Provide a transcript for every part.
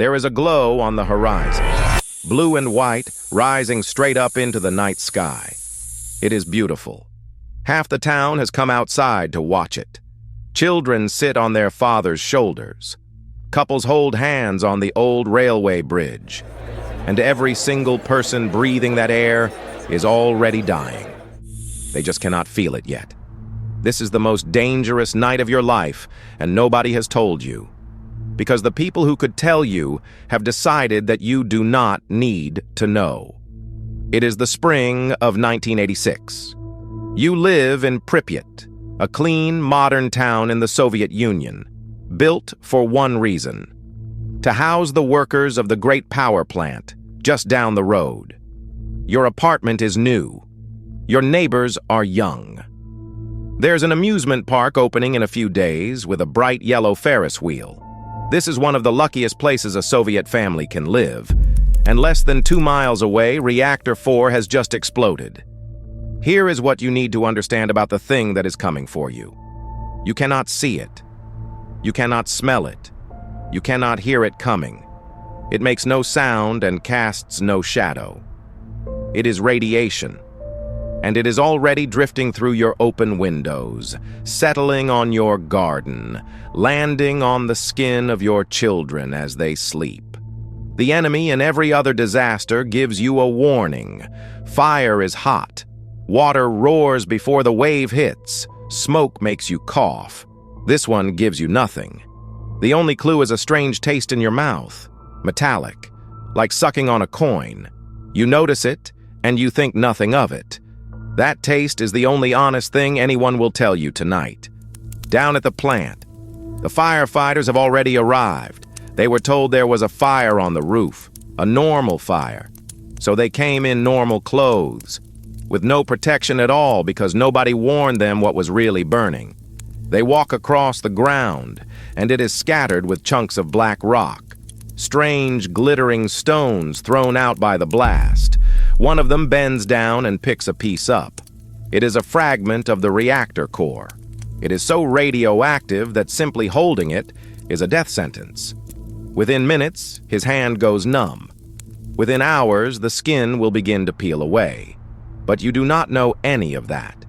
There is a glow on the horizon, blue and white, rising straight up into the night sky. It is beautiful. Half the town has come outside to watch it. Children sit on their father's shoulders. Couples hold hands on the old railway bridge. And every single person breathing that air is already dying. They just cannot feel it yet. This is the most dangerous night of your life, and nobody has told you. Because the people who could tell you have decided that you do not need to know. It is the spring of 1986. You live in Pripyat, a clean, modern town in the Soviet Union, built for one reason: to house the workers of the great power plant just down the road. Your apartment is new. Your neighbors are young. There's an amusement park opening in a few days with a bright yellow Ferris wheel. This is one of the luckiest places a Soviet family can live. And less than 2 miles away, Reactor 4 has just exploded. Here is what you need to understand about the thing that is coming for you. You cannot see it. You cannot smell it. You cannot hear it coming. It makes no sound and casts no shadow. It is radiation. And it is already drifting through your open windows, settling on your garden, landing on the skin of your children as they sleep. The enemy in every other disaster gives you a warning. Fire is hot. Water roars before the wave hits. Smoke makes you cough. This one gives you nothing. The only clue is a strange taste in your mouth. Metallic, like sucking on a coin. You notice it, and you think nothing of it. That taste is the only honest thing anyone will tell you tonight. Down at the plant, the firefighters have already arrived. They were told there was a fire on the roof, a normal fire. So they came in normal clothes, with no protection at all because nobody warned them what was really burning. They walk across the ground, and it is scattered with chunks of black rock, strange glittering stones thrown out by the blast. One of them bends down and picks a piece up. It is a fragment of the reactor core. It is so radioactive that simply holding it is a death sentence. Within minutes, his hand goes numb. Within hours, the skin will begin to peel away. But you do not know any of that.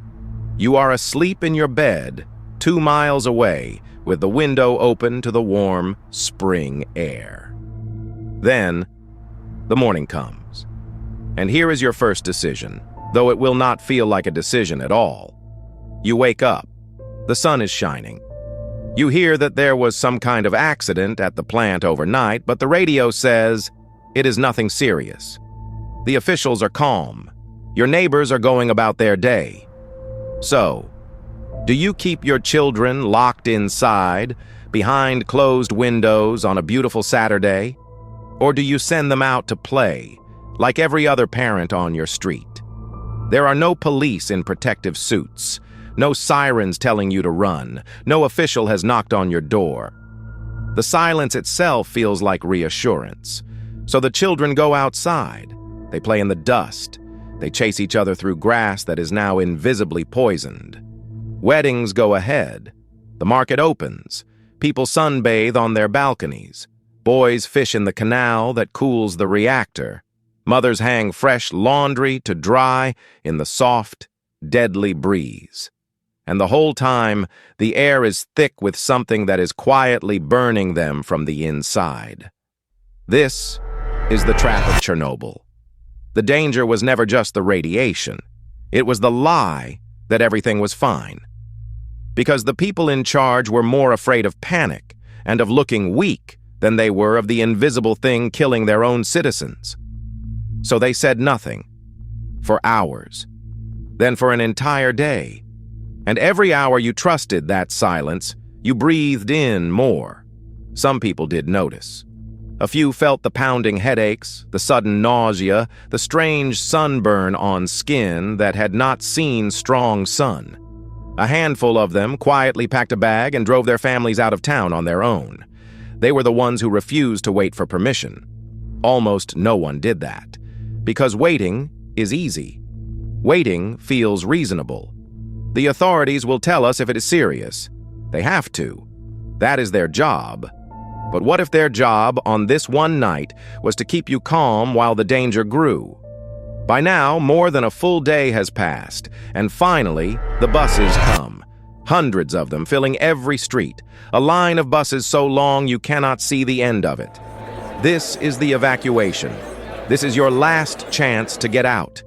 You are asleep in your bed, 2 miles away, with the window open to the warm spring air. Then, the morning comes. And here is your first decision, though it will not feel like a decision at all. You wake up. The sun is shining. You hear that there was some kind of accident at the plant overnight, but the radio says it is nothing serious. The officials are calm. Your neighbors are going about their day. So, do you keep your children locked inside, behind closed windows on a beautiful Saturday? Or do you send them out to play, like every other parent on your street? There are no police in protective suits, no sirens telling you to run, no official has knocked on your door. The silence itself feels like reassurance. So the children go outside. They play in the dust. They chase each other through grass that is now invisibly poisoned. Weddings go ahead. The market opens. People sunbathe on their balconies. Boys fish in the canal that cools the reactor. Mothers hang fresh laundry to dry in the soft, deadly breeze. And the whole time, the air is thick with something that is quietly burning them from the inside. This is the trap of Chernobyl. The danger was never just the radiation. It was the lie that everything was fine. Because the people in charge were more afraid of panic and of looking weak than they were of the invisible thing killing their own citizens. So they said nothing. For hours. Then for an entire day. And every hour you trusted that silence, you breathed in more. Some people did notice. A few felt the pounding headaches, the sudden nausea, the strange sunburn on skin that had not seen strong sun. A handful of them quietly packed a bag and drove their families out of town on their own. They were the ones who refused to wait for permission. Almost no one did that. Because waiting is easy. Waiting feels reasonable. The authorities will tell us if it is serious. They have to. That is their job. But what if their job on this one night was to keep you calm while the danger grew? By now, more than a full day has passed, and finally, the buses come. Hundreds of them filling every street, a line of buses so long you cannot see the end of it. This is the evacuation. This is your last chance to get out.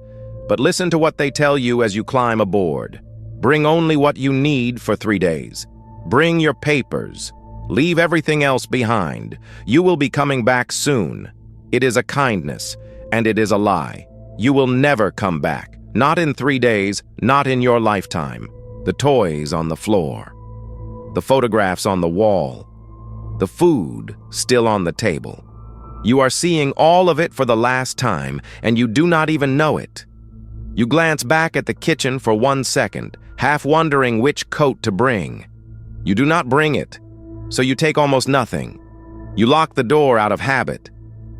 But listen to what they tell you as you climb aboard. Bring only what you need for 3 days. Bring your papers. Leave everything else behind. You will be coming back soon. It is a kindness, and it is a lie. You will never come back. Not in 3 days, not in your lifetime. The toys on the floor. The photographs on the wall. The food still on the table. You are seeing all of it for the last time, and you do not even know it. You glance back at the kitchen for 1 second, half wondering which coat to bring. You do not bring it, so you take almost nothing. You lock the door out of habit,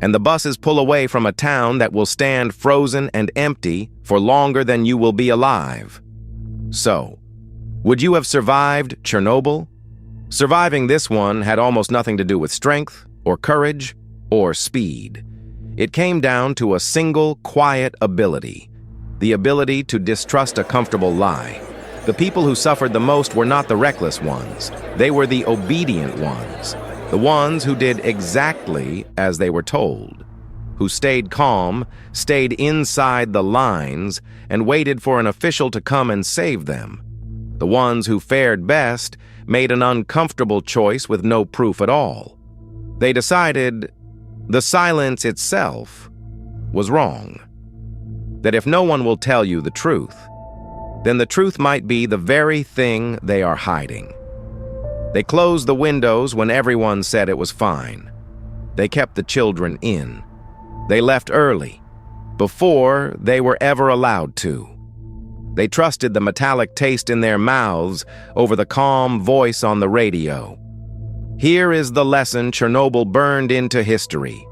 and the buses pull away from a town that will stand frozen and empty for longer than you will be alive. So, would you have survived Chernobyl? Surviving this one had almost nothing to do with strength, or courage, or speed. It came down to a single, quiet ability. The ability to distrust a comfortable lie. The people who suffered the most were not the reckless ones. They were the obedient ones. The ones who did exactly as they were told. Who stayed calm, stayed inside the lines, and waited for an official to come and save them. The ones who fared best made an uncomfortable choice with no proof at all. They decided the silence itself was wrong. That if no one will tell you the truth, then the truth might be the very thing they are hiding. They closed the windows when everyone said it was fine. They kept the children in. They left early, before they were ever allowed to. They trusted the metallic taste in their mouths over the calm voice on the radio. Here is the lesson Chernobyl burned into history.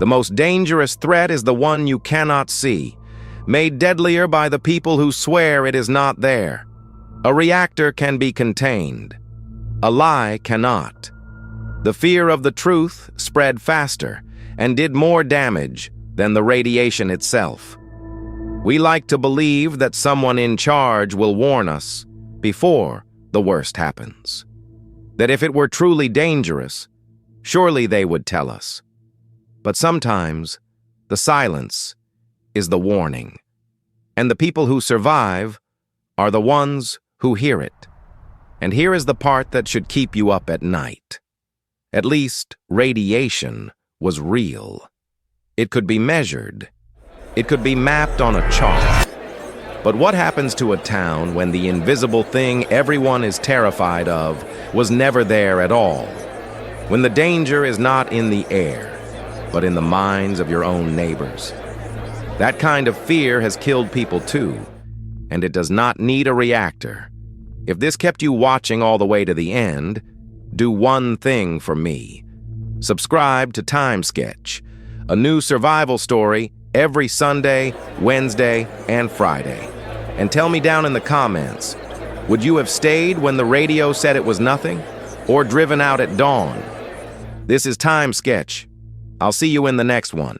The most dangerous threat is the one you cannot see, made deadlier by the people who swear it is not there. A reactor can be contained. A lie cannot. The fear of the truth spread faster and did more damage than the radiation itself. We like to believe that someone in charge will warn us before the worst happens. That if it were truly dangerous, surely they would tell us. But sometimes, the silence is the warning. And the people who survive are the ones who hear it. And here is the part that should keep you up at night. At least, radiation was real. It could be measured. It could be mapped on a chart. But what happens to a town when the invisible thing everyone is terrified of was never there at all? When the danger is not in the air, but in the minds of your own neighbors? That kind of fear has killed people too, and it does not need a reactor. If this kept you watching all the way to the end, do one thing for me. Subscribe to TimeSketch, a new survival story every Sunday, Wednesday, and Friday. And tell me down in the comments, would you have stayed when the radio said it was nothing, or driven out at dawn? This is TimeSketch. I'll see you in the next one.